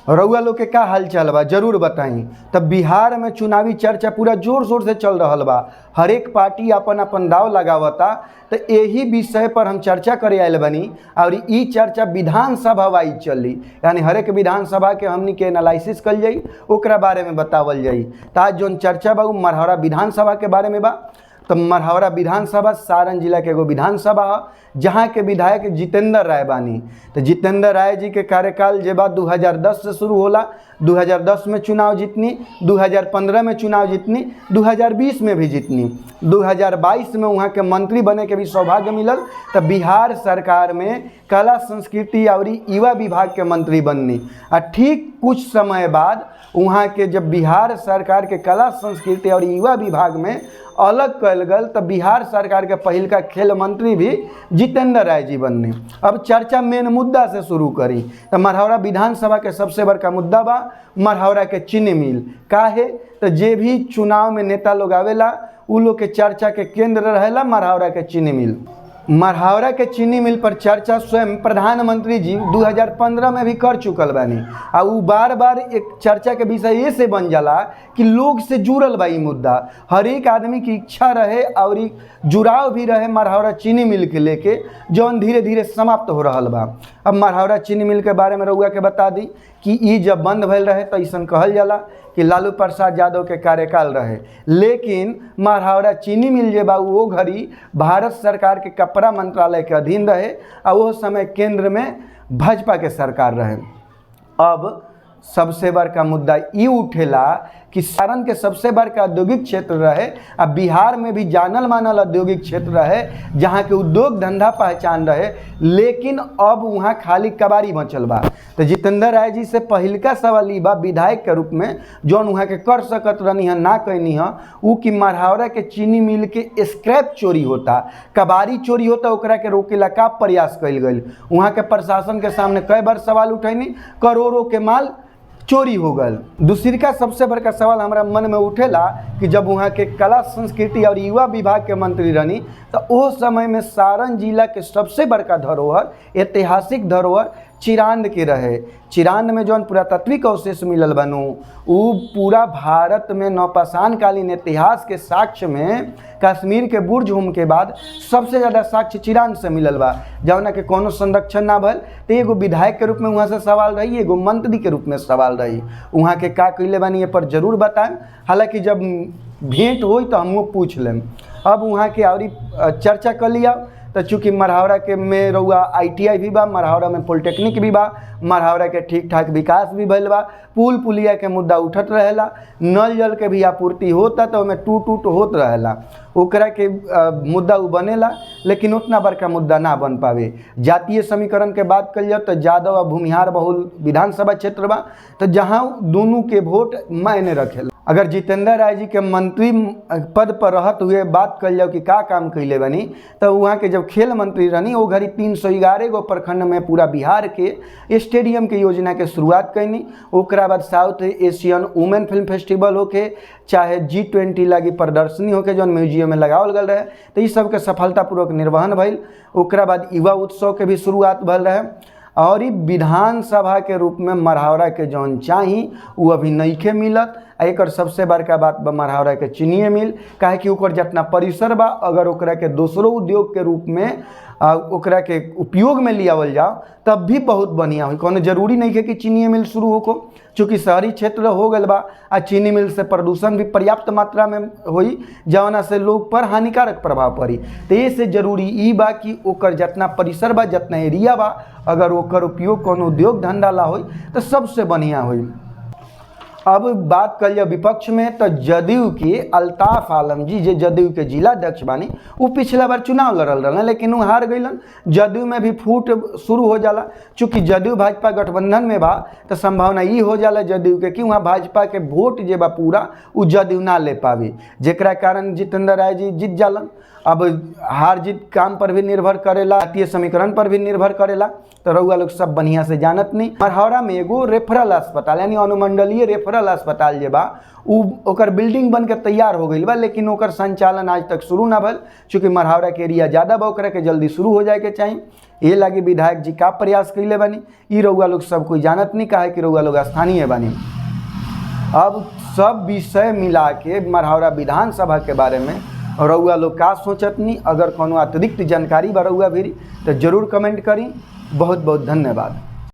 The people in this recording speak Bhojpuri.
रउआ लोग के का हाल चाल बा जरूर बताई। तब बिहार में चुनावी चर्चा पूरा जोर शोर से चल रहा बा, हर एक पार्टी अपन अपन दाव लगावता। तो यही विषय पर हम चर्चा करे आयल बनी और ई चर्चा विधानसभा वाइज चली, यानी हर एक विधानसभा के हमनी के एनालिसिस कल जाई, ओकरा बारे में बतावल जाई। तो आज जो चर्चा बा मरहौरा विधानसभा के बारे में बा। तो मरहौरा विधानसभा सारण जिला के एगो विधानसभा है जहाँ के विधायक जितेंद्र राय बानी। तो जितेंद्र राय जी के कार्यकाल जे बा 2010 से शुरू होला, 2010 में चुनाव जीतनी, 2015 में चुनाव जीतनी, 2020 में भी जीतनी, 2022 में वहाँ के मंत्री बने के भी सौभाग्य मिलल। तो बिहार सरकार में कला संस्कृति और युवा विभाग के मंत्री बननी। और ठीक कुछ समय बाद वहाँ के जब बिहार सरकार के कला संस्कृति और युवा विभाग में अलग कल गल, तो बिहार सरकार के पहिल का खेल मंत्री भी जितेंद्र राय जी बनने। अब चर्चा मेन मुद्दा से शुरू करी। तो मरहौरा विधानसभा के सबसे बड़का मुद्दा बा मरहौरा के चीनी मिल। काहे? तो जे भी चुनाव में नेता लोग आवेला उ लोग के चर्चा के केंद्र रहेला मरहौरा के चीनी मिल। मरहौरा के चीनी मिल पर चर्चा स्वयं प्रधानमंत्री जी 2015 में भी कर चुकल बानी। आ उ बार बार एक चर्चा के विषय ये से बन जाला कि लोग से जुड़ल बा ई मुद्दा, हर एक आदमी की इच्छा रहे और जुड़ाव भी रहे मरहौरा चीनी मिल के लेके, जौन धीरे धीरे समाप्त हो रहा बा। अब मरहौरा चीनी मिल के बारे में रउआ के बता दी कि ई जब बंद भइल रहे तो ऐसा कहल जाला कि लालू प्रसाद यादव के कार्यकाल रहे, लेकिन मरहौरा चीनी मिल जे बा वो घड़ी भारत सरकार के कपड़ा मंत्रालय के अधीन रहे और वो समय केंद्र में भाजपा के सरकार रहे। अब सबसे बड़का मुद्दा ये उठेला कि सारण के सबसे बड़का औद्योगिक क्षेत्र रहे और बिहार में भी जानल मानल औद्योगिक क्षेत्र रहे जहाँ के उद्योग धंधा पहचान रहे, लेकिन अब वहाँ खाली कबाड़ी बचल बा। तो जितेंद्र राय जी से पहिल का सवाल ई बा विधायक के रूप में जौन वहाँ के कर सकत रहनी है ना कहनी है उ कि मरहौरा के चीनी मिल के स्क्रैप चोरी होता, कबाड़ी चोरी होता, ओकरा के रोकेला का प्रयास कइल गइल। वहाँ के प्रशासन के सामने कई बार सवाल उठैनी, करोड़ों के माल चोरी हो गल। दूसरी का सबसे बड़का सवाल हमारा मन में उठेला कि जब वहाँ के कला संस्कृति और युवा विभाग के मंत्री रहनी तो उस समय में सारण जिला के सबसे बड़का धरोहर, ऐतिहासिक धरोहर चिरांद के रहे। चिरांद में जौन पुरातात्विक अवशेष मिलल बनू उ पूरा भारत में नौपाषाण कालीन इतिहास के साक्ष्य में कश्मीर के बुर्ज के बाद सबसे ज़्यादा साक्ष्य चिरांद से मिलल बा, जौना के कोनो संरक्षण ना भल। तो एगो विधायक के रूप में वहाँ से सवाल रही, एगो मंत्री के रूप में सवाल रही, वहाँ के का कइले बानी ये पर जरूर बताएं। हालांकि जब भेंट होई तो हमको पूछ लें। अब वहाँ के और चर्चा कर लिया। तो चूँकि मरहौरा के में रउआ ITI भी बा, मरहौरा में पॉलिटेक्निक भी बा, मरहौरा के ठीक ठाक विकास भी भइल बा, पुल पुलिया के मुद्दा उठत रहेला, नल जल के भी आपूर्ति होता तो ओमें टूट होत रहेला, ओकरा के मुद्दा उ बनेला, लेकिन उतना बड़का मुद्दा ना बन पावे। जातीय समीकरण के बात कल जाए तो यादव और भूमिहार बहुल विधानसभा क्षेत्र बा, तो जहाँ दोनों के वोट मायने रखेला। अगर जितेंद्र राय जी के मंत्री पद पर रहत हुए बात कल जाओ कि का काम कैले बनी, तो वहाँ के जब खेल मंत्री रहनी वो घड़ी 311 गो प्रखंड में पूरा बिहार के स्टेडियम के योजना के शुरुआत कैनी। ओकरा बाद south Asian women film festival होके चाहे G20 लगी प्रदर्शनी होके जौन म्यूजियम में लगावल गल रहे, तो इस सब के सफलतापूर्वक निर्वहन भइल। ओकरा बाद युवा उत्सव के भी शुरुआत भल रहे। और ई विधानसभा के रूप में मरहौरा के जौन चाही वो अभी नइखे मिलत। एक सबसे बड़का बात बा मरहौरा के चीनी मिल, काहे कि ओकर जितना परिसर बा अगर ओकरा के दूसरो उद्योग के रूप में ओकरा के उपयोग में लियावल जाओ तब भी बहुत बढ़िया हुई। कोनो जरूरी नहीं है कि चीनी मिल शुरू होको, चूँकि शहरी क्षेत्र हो गल बा आ चीनी मिल से प्रदूषण भी पर्याप्त मात्रा में होई, जवना से लोग पर हानिकारक प्रभाव पड़ी। तो ये से जरूरी ई बा कि ओकर जितना परिसर बा, जितना एरिया बा, अगर ओकर उपयोग कोनो उद्योग धंधा ला होई तो सबसे बढ़िया होई। अब बात कल जाए विपक्ष में, तो जदयू के अल्ताफ आलम जी जे जदयू के जिला अध्यक्ष बानी वो पिछला बार चुनाव लड़ल रहे, लेकिन वो हार गइलन। जदयू में भी फूट शुरू हो जाला, चूँकि जदयू भाजपा गठबंधन में बा तो संभावना ये हो जाला जदयू के कि वहाँ भाजपा के वोट जे बा पूरा वो जदयू ना ले पावे, जेकरा कारण जितेंद्र राय जी जीत जालन। अब हार जीत काम पर भी निर्भर करेला, जातीय समीकरण पर भी निर्भर करेला। तो रउआ लोग सब बढ़िया से जानत नहीं। मरहौरा में एगो रेफरल अस्पताल यानी अनुमंडलीय रेफरल अस्पताल जे बा ओकर बिल्डिंग बन के तैयार हो गई बा, लेकिन ओकर संचालन आज तक शुरू ना भल। चूँकि मरहौरा के एरिया ज़्यादा बा, ओकरा के जल्दी शुरू हो जाए के चाहिए। ये लागी विधायक जी का प्रयास कैले बानी, ई रउआ लोग सब कोई जानत नहीं, काहे कि रउआ लोग स्थानीय बानी। अब सब विषय मिला के मरहौरा विधानसभा के बारे में रउआ लोग का सोचत नहीं। अगर कोनो अतिरिक्त जानकारी बा रउआ भी तो जरूर कमेंट करी। बहुत बहुत धन्यवाद।